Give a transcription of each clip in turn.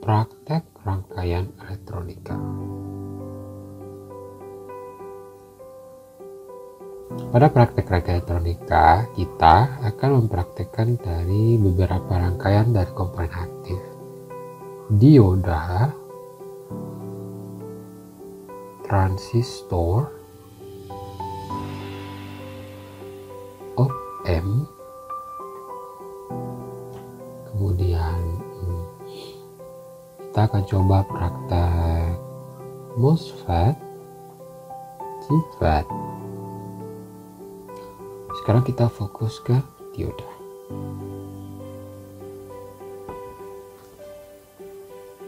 Praktek rangkaian elektronika. Pada praktek rangkaian elektronika, kita akan mempraktekkan dari beberapa rangkaian dari komponen aktif. Dioda, transistor, op-amp, kemudian kita akan coba praktek MOSFET, JFET. Sekarang kita fokus ke dioda.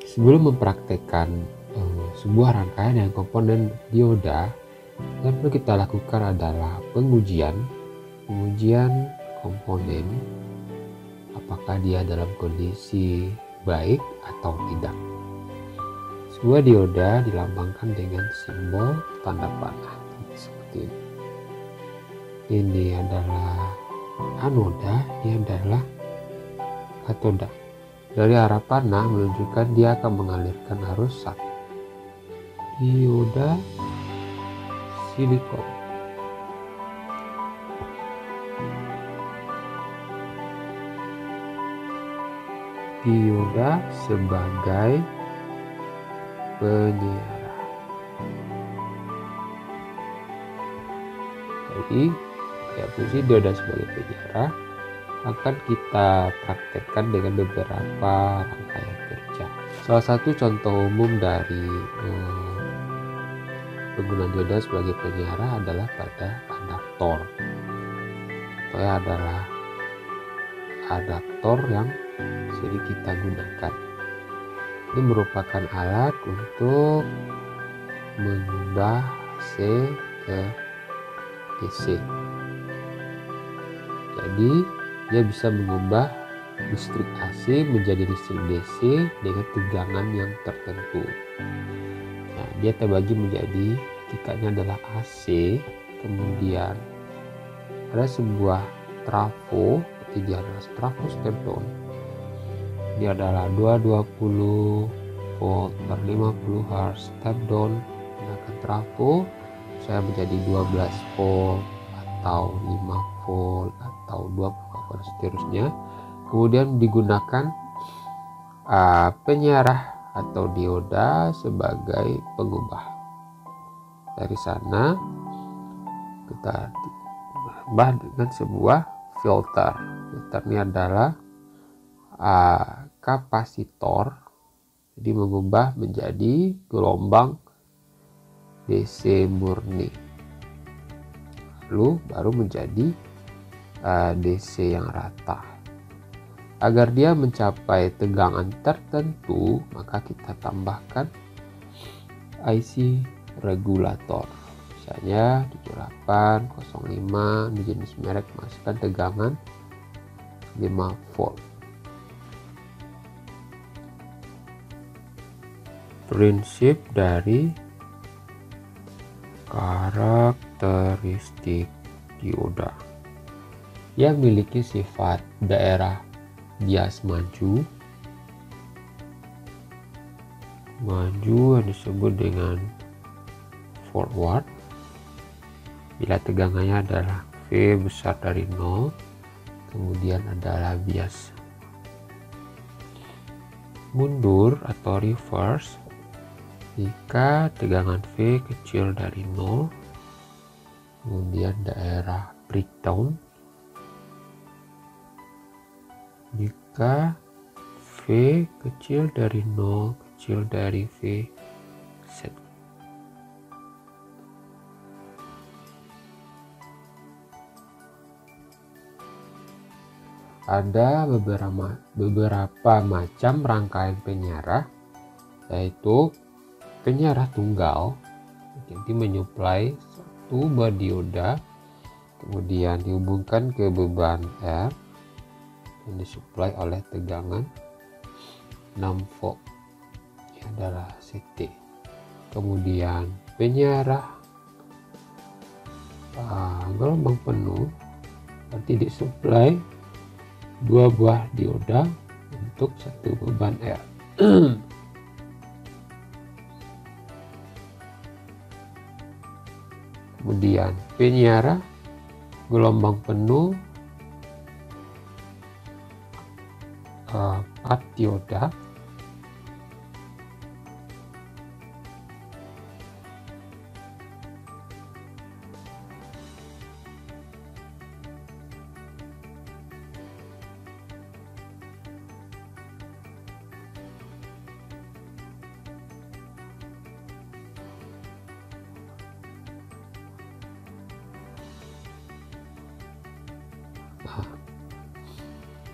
Sebelum mempraktekkan sebuah rangkaian yang komponen dioda, yang perlu kita lakukan adalah pengujian komponen, apakah dia dalam kondisi baik atau tidak. Sebuah dioda dilambangkan dengan simbol tanda panah seperti ini. Ini adalah anoda, ini adalah katoda. Dari arah panah menunjukkan dia akan mengalirkan arus 1. Dioda silikon. Dioda sebagai penyerah. Jadi fungsi dioda sebagai penyerah akan kita praktekkan dengan beberapa rangkaian kerja. Salah satu contoh umum dari penggunaan dioda sebagai penyerah adalah pada adaptor. Contohnya adalah adaptor yang sering kita gunakan. Ini merupakan alat untuk mengubah AC ke DC. Jadi dia bisa mengubah listrik AC menjadi listrik DC dengan tegangan yang tertentu. Nah, dia terbagi menjadi, tiketnya adalah AC, kemudian ada sebuah trafo, seperti dia adalah trafo step down. Dia adalah 220 volt per 50 Hz step down menggunakan trafo saya menjadi 12 volt atau 5 volt atau 20 volt dan seterusnya. Kemudian digunakan penyerah atau dioda sebagai pengubah. Dari sana kita tambah dengan sebuah filter. Filter ini adalah kapasitor, jadi mengubah menjadi gelombang DC murni, lalu baru menjadi DC yang rata. Agar dia mencapai tegangan tertentu, maka kita tambahkan IC regulator, misalnya 7805 di jenis merek, masukkan tegangan 5 volt. Prinsip dari karakteristik dioda yang memiliki sifat daerah bias maju yang disebut dengan forward bila tegangannya adalah V besar dari 0, kemudian adalah bias mundur atau reverse jika tegangan V kecil dari 0, kemudian daerah breakdown jika V kecil dari 0, kecil dari V set. Ada beberapa macam rangkaian penyerah, yaitu penyerah tunggal, jadi menyuplai satu buah dioda, kemudian dihubungkan ke beban R dan disuplai oleh tegangan 6 volt, ini adalah CT. Kemudian penyerah gelombang penuh, berarti disuplai 2 buah dioda untuk satu beban R. Kemudian penyiara gelombang penuh 4 dioda.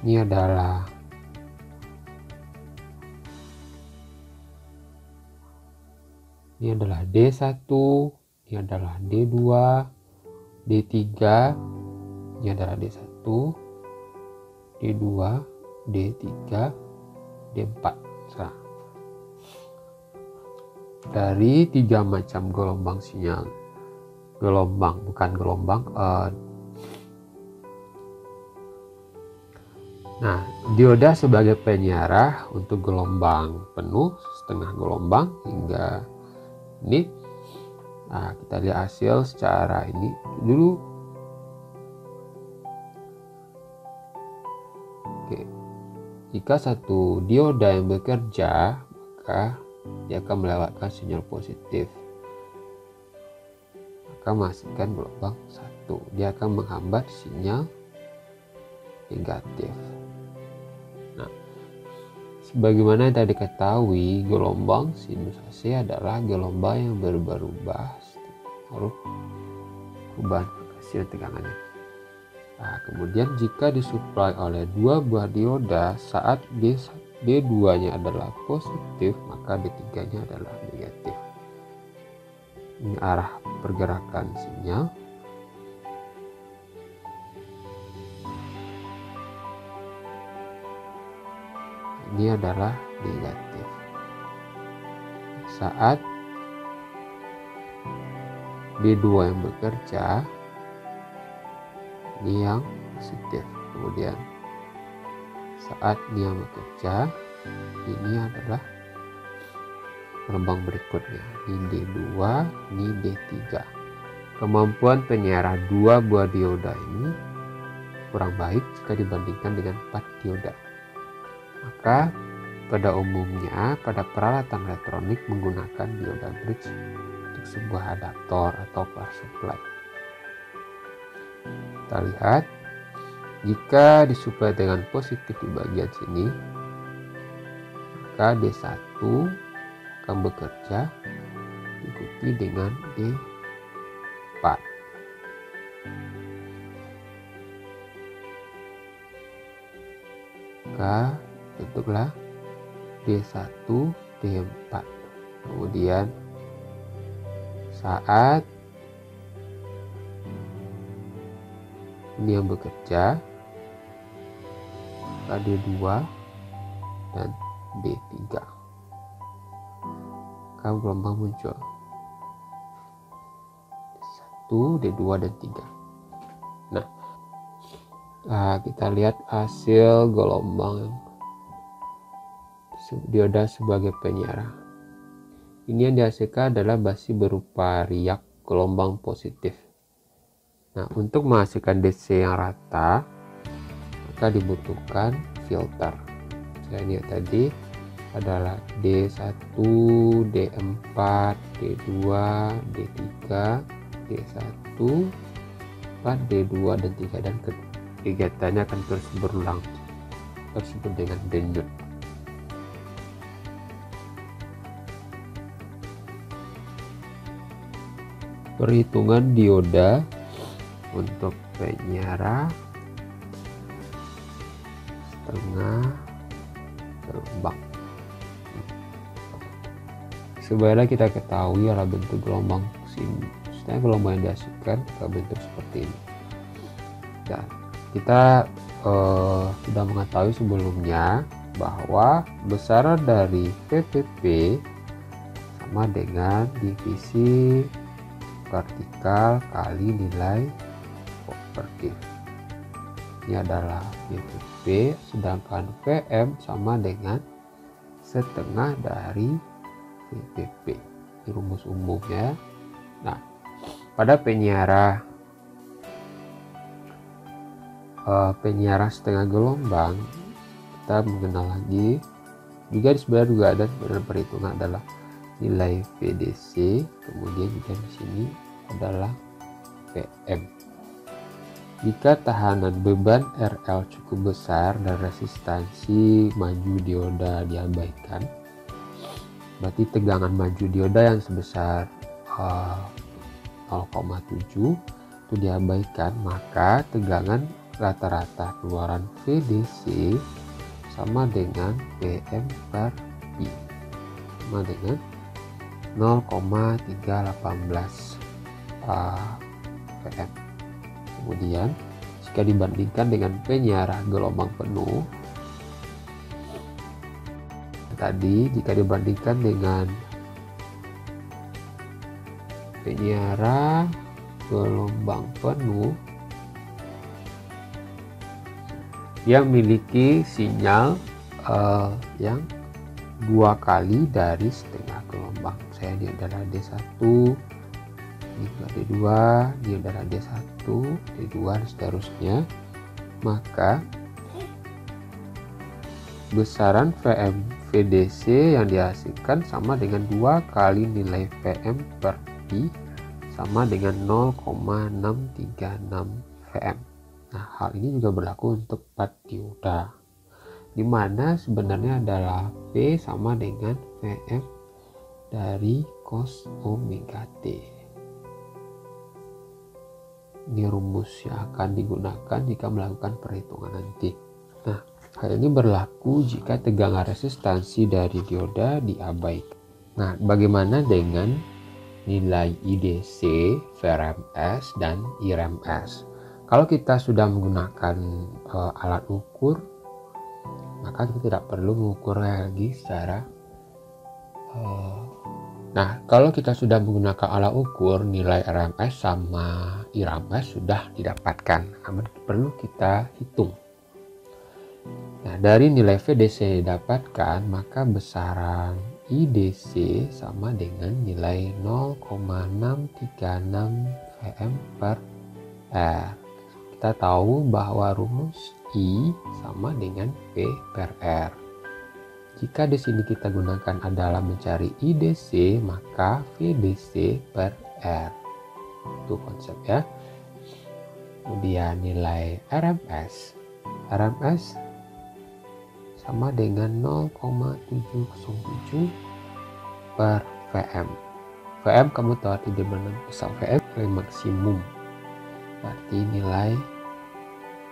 Ini adalah D1, ini adalah D2, D3, ini adalah D1, D2, D3, D4. Nah, dari 3 macam gelombang sinyal, nah, dioda sebagai penyiar untuk gelombang penuh, setengah gelombang hingga ini. Nah, kita lihat hasil secara ini dulu. Oke. Jika satu dioda yang bekerja, maka dia akan melewatkan sinyal positif. Maka menghasilkan gelombang 1. Dia akan menghambat sinyal negatif. Nah, sebagaimana yang tadi diketahui, gelombang sinusase adalah gelombang yang berubah-ubah huruf perubahan frekuensi dan tegangannya. Nah, kemudian jika disuplai oleh 2 buah dioda, saat D2-nya adalah positif, maka D3-nya adalah negatif. Ini arah pergerakan sinyal. Ini adalah negatif. Saat D2 yang bekerja, ini yang positif. Kemudian saat dia bekerja, ini adalah gelombang berikutnya. Ini D2, ini D3. Kemampuan penyiar 2 buah dioda ini kurang baik jika dibandingkan dengan 4 dioda. Maka pada umumnya pada peralatan elektronik menggunakan dioda bridge untuk sebuah adaptor atau power supply. Kita lihat, jika disuplai dengan positif di bagian sini, maka D1 akan bekerja diikuti dengan D4. Maka bentuklah D1, D4. Kemudian saat ini yang bekerja, maka D2 dan D3. Maka gelombang muncul D1, D2 dan 3. Nah, kita lihat hasil gelombang dioda sebagai penyiar. Ini yang dihasilkan adalah basi berupa riak gelombang positif. Nah, untuk menghasilkan DC yang rata, maka dibutuhkan filter. Saya lihat tadi adalah D1, D4, D2, D3, D1, 4, D2 dan 3, dan kegiatannya akan terus berulang, tersebut dengan denyut. Perhitungan dioda untuk penyiar setengah gelombang. Sebaiknya kita ketahui arah bentuk gelombang setengah gelombang yang dihasilkan pada bentuk seperti ini. Dan kita sudah mengetahui sebelumnya bahwa besaran dari VPP sama dengan divisi vertikal kali nilai operatif. Ini adalah VPP, sedangkan VM sama dengan setengah dari VPP. Ini rumus umumnya. Nah, Pada penyiaran setengah gelombang, kita mengenal lagi juga sebenarnya juga ada dalam perhitungan adalah nilai VDC, kemudian juga di sini adalah PM. Jika tahanan beban RL cukup besar dan resistansi maju dioda diabaikan, berarti tegangan maju dioda yang sebesar 0,7 itu diabaikan, maka tegangan rata-rata keluaran VDC sama dengan PM per Pi, sama dengan 0,318 PM. Kemudian jika dibandingkan dengan penyiaran gelombang penuh tadi, jika dibandingkan dengan penyiaran gelombang penuh yang memiliki sinyal yang 2 kali dari setengah gelombang. Saya di adalah D1, ini juga D2, ini adalah D1, D2 dan seterusnya. Maka besaran VM VDC yang dihasilkan sama dengan 2 kali nilai VM per Pi sama dengan 0,636 VM. Nah, hal ini juga berlaku untuk 4 dioda, di mana sebenarnya adalah P sama dengan VM dari cos omega T. Ini rumus yang akan digunakan jika melakukan perhitungan nanti. Nah, hal ini berlaku jika tegangan resistansi dari dioda diabaikan. Nah, bagaimana dengan nilai IDC, VRMS, dan IRMS? Kalau kita sudah menggunakan alat ukur, maka kita tidak perlu mengukur lagi secara kalau kita sudah menggunakan alat ukur, nilai RMS sama IRMS sudah didapatkan, namun perlu kita hitung. Nah, dari nilai VDC yang didapatkan, maka besaran IDC sama dengan nilai 0,636 VM per R. Kita tahu bahwa rumus I sama dengan P per R. Jika di sini kita gunakan adalah mencari IDC, maka VDC per R. Itu konsep ya. Kemudian nilai RMS. RMS sama dengan 0,707 per VM. VM kamu tahu arti di mana besar VM nilai maksimum. Berarti nilai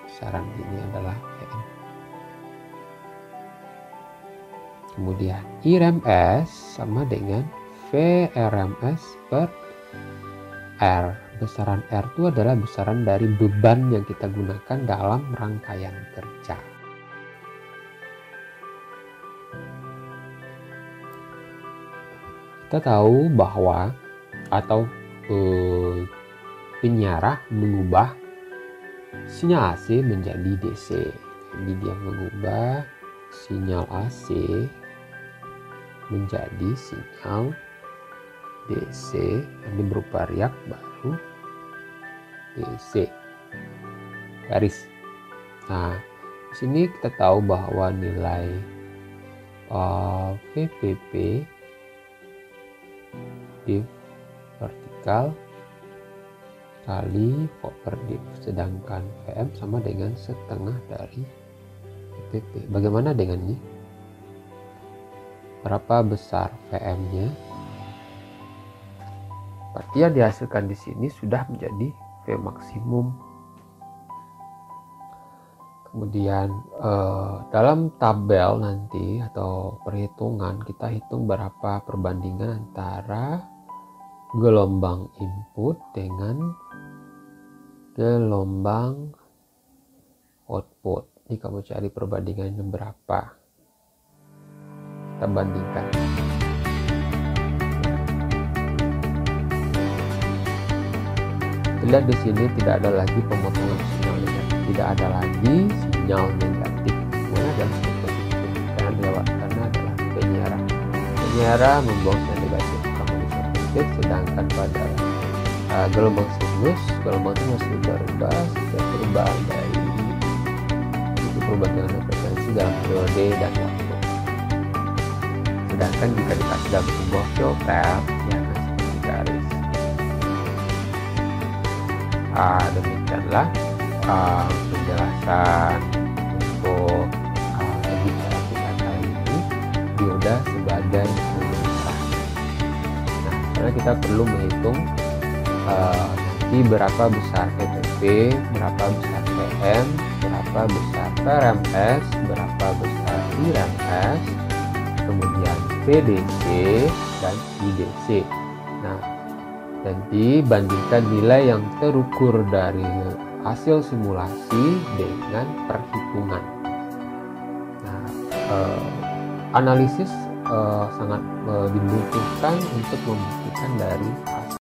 besaran ini adalah VM. Kemudian IRMS sama dengan VRMS per R. Besaran R itu adalah besaran dari beban yang kita gunakan dalam rangkaian kerja. Kita tahu bahwa penyiarah mengubah sinyal AC menjadi DC. Jadi dia mengubah sinyal AC menjadi sinyal DC yang berupa riak baru DC garis. Nah, di sini kita tahu bahwa nilai VPP di vertikal kali volt per div, sedangkan VM sama dengan setengah dari VPP. Bagaimana dengan ini? Berapa besar VM-nya? Berarti yang dihasilkan di sini sudah menjadi V maksimum. Kemudian dalam tabel nanti atau perhitungan kita hitung berapa perbandingan antara gelombang input dengan gelombang output. Ini kamu cari perbandingannya berapa, kita bandingkan. Lihat di sini tidak ada lagi pemotongan sinyal negatif, tidak ada lagi sinyal negatif, semuanya adalah positif karena adalah penyiarah membuang sinyal negatif, kamu bisa positif, sedangkan pada gelombang sinus. Gelombang itu masih berubah setiap perubahan dari perubahan dengan frekuensi dalam periode dan waktu. Sedangkan jika dikasih dalam sebuah filter, ya seperti garis. Demikianlah penjelasan untuk bicara kita kali ini, dioda sebagai pemirsa. Nah, karena kita perlu menghitung nanti berapa besar VPP, berapa besar PM, berapa besar PRMS, berapa besar IRMS, kemudian PDC dan IDC. Nah, nanti bandingkan nilai yang terukur dari hasil simulasi dengan perhitungan. Nah, analisis sangat dibutuhkan untuk membuktikan dari hasil